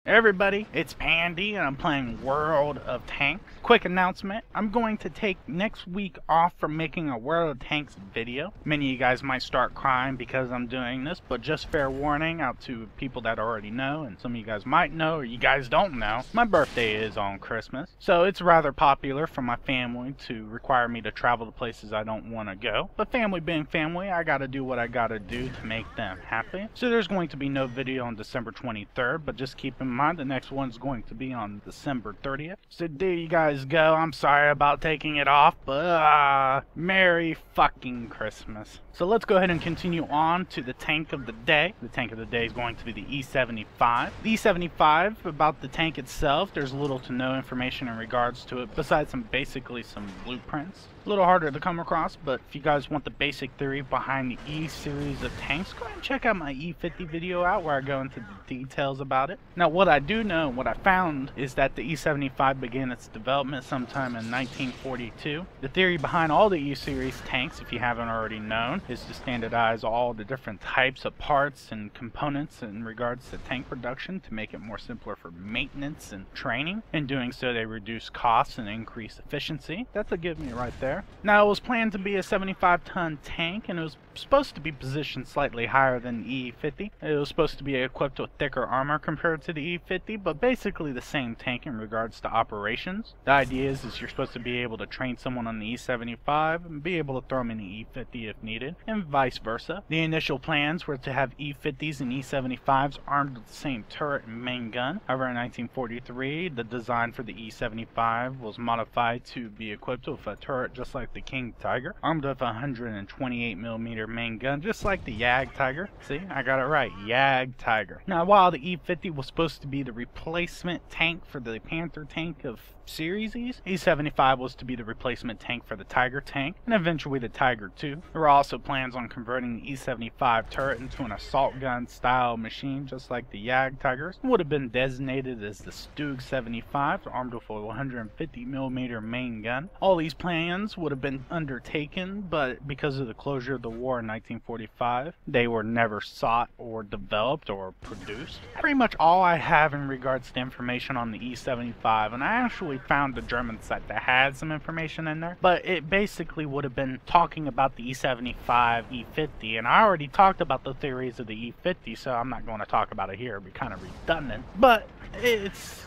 Hey everybody, it's Pandy and I'm playing World of Tanks. Quick announcement, I'm going to take next week off from making a World of Tanks video. Many of you guys might start crying because I'm doing this, but just fair warning out to people that already know, and some of you guys might know or you guys don't know, my birthday is on Christmas. So it's rather popular for my family to require me to travel to places I don't want to go. But family being family, I gotta do what I gotta do to make them happy. So there's going to be no video on December 23rd, but just keep in mind the next one's going to be on December 30th. So there you guys go. I'm sorry about taking it off, but Merry fucking Christmas. So let's go ahead and continue on to the tank of the day. The tank of the day is going to be the E-75. The E-75, about the tank itself, there's little to no information in regards to it besides basically some blueprints. A little harder to come across, but if you guys want the basic theory behind the E series of tanks, go ahead and check out my E-50 video out where I go into the details about it. Now what I do know, what I found, is that the E-75 began its development sometime in 1942. The theory behind all the E series tanks, if you haven't already known, is to standardize all the different types of parts and components in regards to tank production to make it more simpler for maintenance and training. In doing so, they reduce costs and increase efficiency. That's a give me right there. Now, it was planned to be a 75-ton tank, and it was supposed to be positioned slightly higher than the E-50. It was supposed to be equipped with thicker armor compared to the E-50, but basically the same tank in regards to operations. The idea is you're supposed to be able to train someone on the E-75 and be able to throw them in the E-50 if needed, and vice versa. The initial plans were to have E-50s and E-75s armed with the same turret and main gun. However, in 1943, the design for the E-75 was modified to be equipped with a turret just like the King Tiger, armed with a 128mm main gun, just like the Jag Tiger. See, I got it right, Jag Tiger. Now, while the E-50 was supposed to be the replacement tank for the Panther tank of Series E's, E-75 was to be the replacement tank for the Tiger tank, and eventually the Tiger II. There were also plans on converting the E-75 turret into an assault gun style machine just like the Jag Tigers. It would have been designated as the Stug 75, armed with a 150mm main gun. All these plans would have been undertaken, but because of the closure of the war in 1945, they were never sought or developed or produced. Pretty much all I have in regards to information on the E-75, and I actually found the German site that had some information in there, but it basically would have been talking about the E-75, E-50, and I already talked about the theories of the E-50, so I'm not going to talk about it here. It'd be kind of redundant, but it's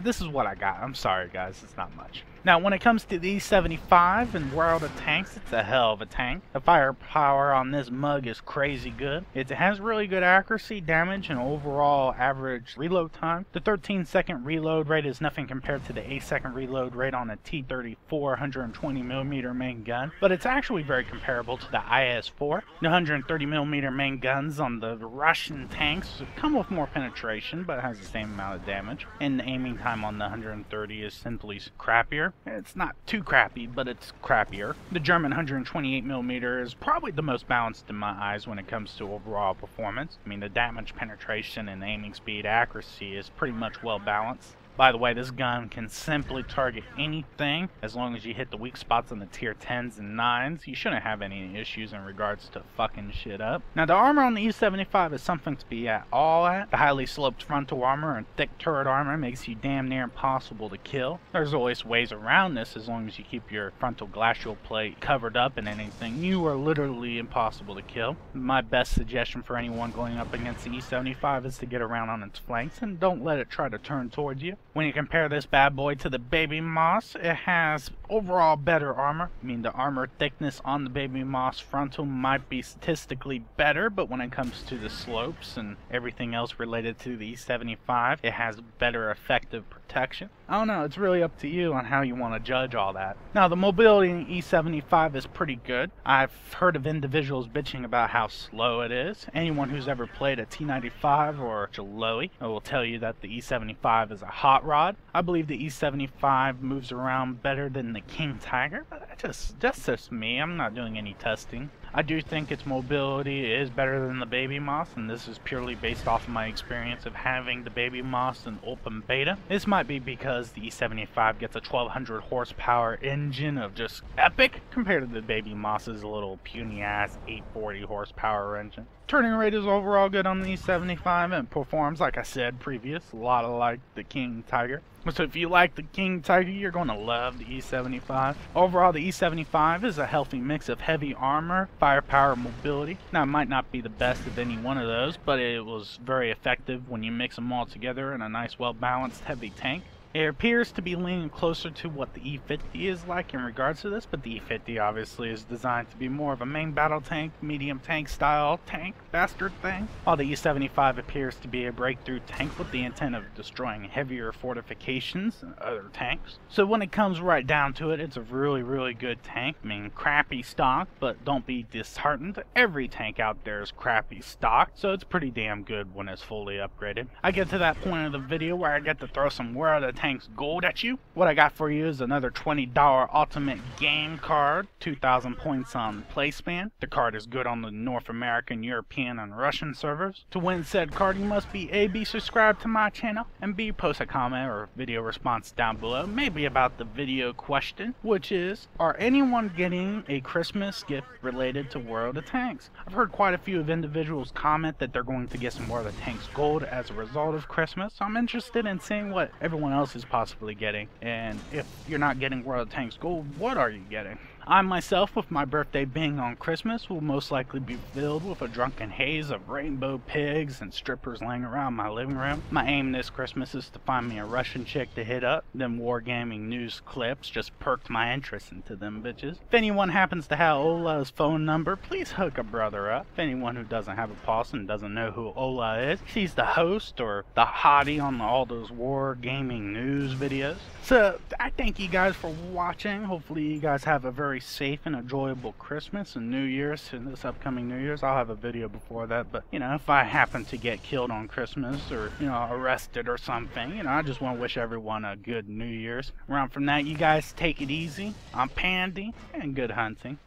this is what I got. I'm sorry guys, it's not much. Now, when it comes to the E-75 and World of Tanks, it's a hell of a tank. The firepower on this mug is crazy good. It has really good accuracy, damage, and overall average reload time. The 13-second reload rate is nothing compared to the 8-second reload rate on a T-34 120mm main gun, but it's actually very comparable to the IS-4. The 130mm main guns on the Russian tanks come with more penetration, but has the same amount of damage, and the aiming time on the 130 is simply crappier. It's not too crappy, but it's crappier. The German 128mm is probably the most balanced in my eyes when it comes to overall performance. I mean, the damage penetration and aiming speed accuracy is pretty much well balanced. By the way, this gun can simply target anything as long as you hit the weak spots on the tier 10s and 9s. You shouldn't have any issues in regards to fucking shit up. Now, the armor on the E-75 is something to be at. The highly sloped frontal armor and thick turret armor makes you damn near impossible to kill. There's always ways around this as long as you keep your frontal glacial plate covered up in anything. You are literally impossible to kill. My best suggestion for anyone going up against the E-75 is to get around on its flanks and don't let it try to turn towards you. When you compare this bad boy to the Baby Moss, it has overall better armor. I mean, the armor thickness on the Baby Moss frontal might be statistically better, but when it comes to the slopes and everything else related to the E-75, it has better effective protection. I don't know, it's really up to you on how you want to judge all that. Now, the mobility in the E-75 is pretty good. I've heard of individuals bitching about how slow it is. Anyone who's ever played a T-95 or Jaloi will tell you that the E-75 is a hot rod. I believe the E-75 moves around better than the King Tiger, but that's just me. I'm not doing any testing. I do think its mobility is better than the Baby Moss, and this is purely based off of my experience of having the Baby Moss in open beta. This might be because the E-75 gets a 1200 horsepower engine of just epic compared to the Baby Moss's little puny ass 840 horsepower engine. Turning rate is overall good on the E-75 and performs, like I said previous, a lot like the King Tiger. So if you like the King Tiger, you're going to love the E-75. Overall, the E-75 is a healthy mix of heavy armor, firepower, mobility. Now, it might not be the best of any one of those, but it was very effective when you mix them all together in a nice, well-balanced, heavy tank. It appears to be leaning closer to what the E-50 is like in regards to this, but the E-50 obviously is designed to be more of a main battle tank, medium tank style tank, bastard thing, while the E-75 appears to be a breakthrough tank with the intent of destroying heavier fortifications and other tanks. So when it comes right down to it, it's a really good tank. I mean, crappy stock, but don't be disheartened. Every tank out there is crappy stock, so it's pretty damn good when it's fully upgraded. I get to that point of the video where I get to throw some Where Are the Tanks gold at you. What I got for you is another $20 ultimate game card, 2,000 points on Playspan. The card is good on the North American, European, and Russian servers. To win said card, you must be A, be subscribed to my channel, and B, post a comment or video response down below, maybe about the video question, which is, are anyone getting a Christmas gift related to World of Tanks? I've heard quite a few of individuals comment that they're going to get some World of Tanks gold as a result of Christmas, so I'm interested in seeing what everyone else is possibly getting, and if you're not getting World of Tanks gold, what are you getting? I myself, with my birthday being on Christmas, will most likely be filled with a drunken haze of rainbow pigs and strippers laying around my living room. My aim this Christmas is to find me a Russian chick to hit up. Them wargaming news clips just perked my interest into them bitches. If anyone happens to have Ola's phone number, please hook a brother up. If anyone who doesn't have a pulse and doesn't know who Ola is, she's the host or the hottie on all those wargaming news videos. So, I thank you guys for watching. Hopefully you guys have a very safe and enjoyable Christmas and New Year's. And this upcoming New Year's, I'll have a video before that, but you know, if I happen to get killed on Christmas or, you know, arrested or something, you know, I just want to wish everyone a good New Year's. Around from that, you guys take it easy. I'm Pandy, and good hunting.